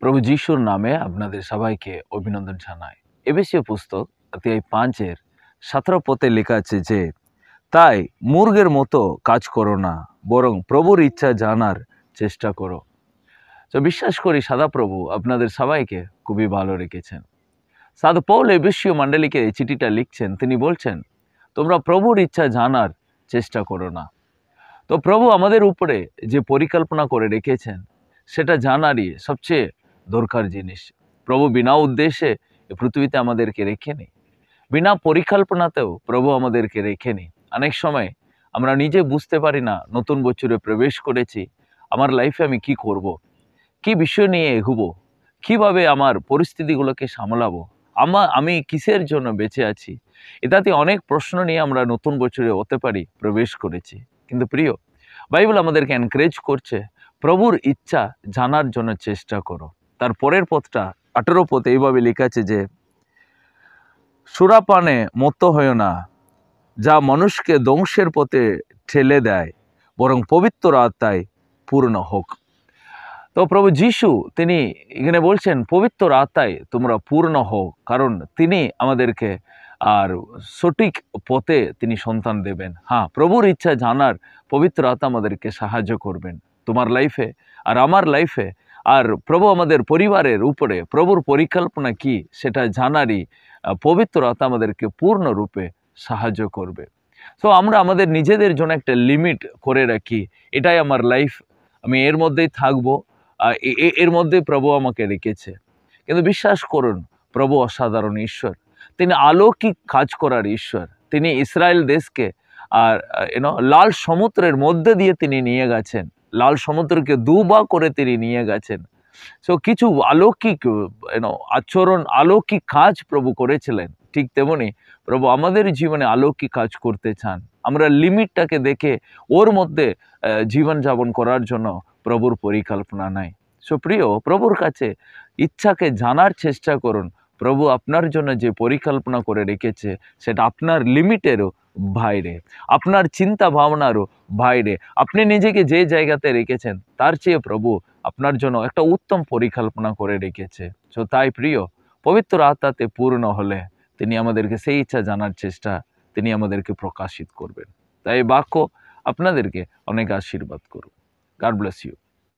প্রভু যিশুর নামে আপনাদের সবাইকে অভিনন্দন জানাই। এফেসীয় পুস্তক অধ্যায় 5-এর 17 পদে লেখা আছে যে, তাই মূর্খের মতো কাজ করো না, বরং প্রভুর ইচ্ছা জানার চেষ্টা করো। তো বিশ্বাস করি সদাপ্রভু আপনাদের সবাইকে খুবই ভালো রেখেছেন। সাধু পৌল এফেসীয় মণ্ডলীকে এই চিঠিটা লিখছেন, তিনি বলছেন তোমরা প্রভুর ইচ্ছা জানার চেষ্টা করো না। তো প্রভু আমাদের উপরে যে পরিকল্পনা করে রেখেছেন সেটা জানারই সবচেয়ে দরকার জিনিস। প্রভু বিনা উদ্দেশ্যে পৃথিবীতে আমাদেরকে রেখেনি, বিনা পরিকল্পনাতেও প্রভু আমাদেরকে রেখেনি। অনেক সময় আমরা নিজে বুঝতে পারি না, নতুন বছরে প্রবেশ করেছি, আমার লাইফে আমি কি করব, কি বিষয় নিয়ে এগোবো, কিভাবে আমার পরিস্থিতিগুলোকে সামলাবো, আমি কিসের জন্য বেঁচে আছি, ইত্যাদি অনেক প্রশ্ন নিয়ে আমরা নতুন বছরে হতে পারি প্রবেশ করেছি। কিন্তু প্রিয়, বাইবেল আমাদেরকে এনকারেজ করছে প্রভুর ইচ্ছা জানার জন্য চেষ্টা করো। তার পরের পদটা 18 পদ এইভাবে লেখা আছে যে, সুরাপানে মত্ত হয়েও না, যা মানুষকে ধ্বংসের পথে ঠেলে দেয়, বরং পবিত্র আত্মায় পূর্ণ হোক। তো প্রভু যিশু তিনি এখানে বলছেন পবিত্র আত্মায় তোমরা পূর্ণ হও, কারণ তিনি আমাদেরকে আর সঠিক পথে তিনি সন্তান দেবেন। হ্যাঁ, প্রভুর ইচ্ছা জানার পবিত্র আত্মা আমাদেরকে সাহায্য করবেন তোমার লাইফে আর আমার লাইফে। আর প্রভু আমাদের পরিবারের উপরে প্রভুর পরিকল্পনা কি সেটা জানারই পবিত্র আত্মা আমাদেরকে পূর্ণরূপে সাহায্য করবে। তো আমরা আমাদের নিজেদের জন্য একটা লিমিট করে রাখি, এটাই আমার লাইফ, আমি এর মধ্যেই থাকবো, এর মধ্যে প্রভু আমাকে রেখেছে। কিন্তু বিশ্বাস করুন, প্রভু অসাধারণ ঈশ্বর, তিনি অলৌকিক কাজ করার ঈশ্বর। তিনি ইসরায়েল দেশকে আর লাল সমুদ্রের মধ্যে দিয়ে তিনি নিয়ে গেছেন, লাল সমুদ্রকে দুভাগ করে তিনি নিয়ে গেছেন। সো কিছু অলৌকিক আচরণ, অলৌকিক কাজ প্রভু করেছিলেন। ঠিক তেমনি প্রভু আমাদের জীবনে অলৌকিক কাজ করতে চান। আমরা লিমিটটাকে দেখে ওর মধ্যে জীবনযাপন করার জন্য প্রভুর পরিকল্পনা নাই। সো প্রিয়, প্রভুর কাছে ইচ্ছাকে জানার চেষ্টা করুন। প্রভু আপনার জন্য যে পরিকল্পনা করে রেখেছে সেটা আপনার লিমিটেরও বাইরে, আপনার চিন্তা ভাবনারও বাইরে। আপনি নিজেকে যে জায়গাতে রেখেছেন তার চেয়ে প্রভু আপনার জন্য একটা উত্তম পরিকল্পনা করে রেখেছে। সো তাই প্রিয়, পবিত্র আত্মাতে পূর্ণ হলে তিনি আমাদেরকে সেই ইচ্ছা জানার চেষ্টা তিনি আমাদেরকে প্রকাশিত করবেন। তাই বাক্য আপনাদেরকে অনেক আশীর্বাদ করুন। God bless you.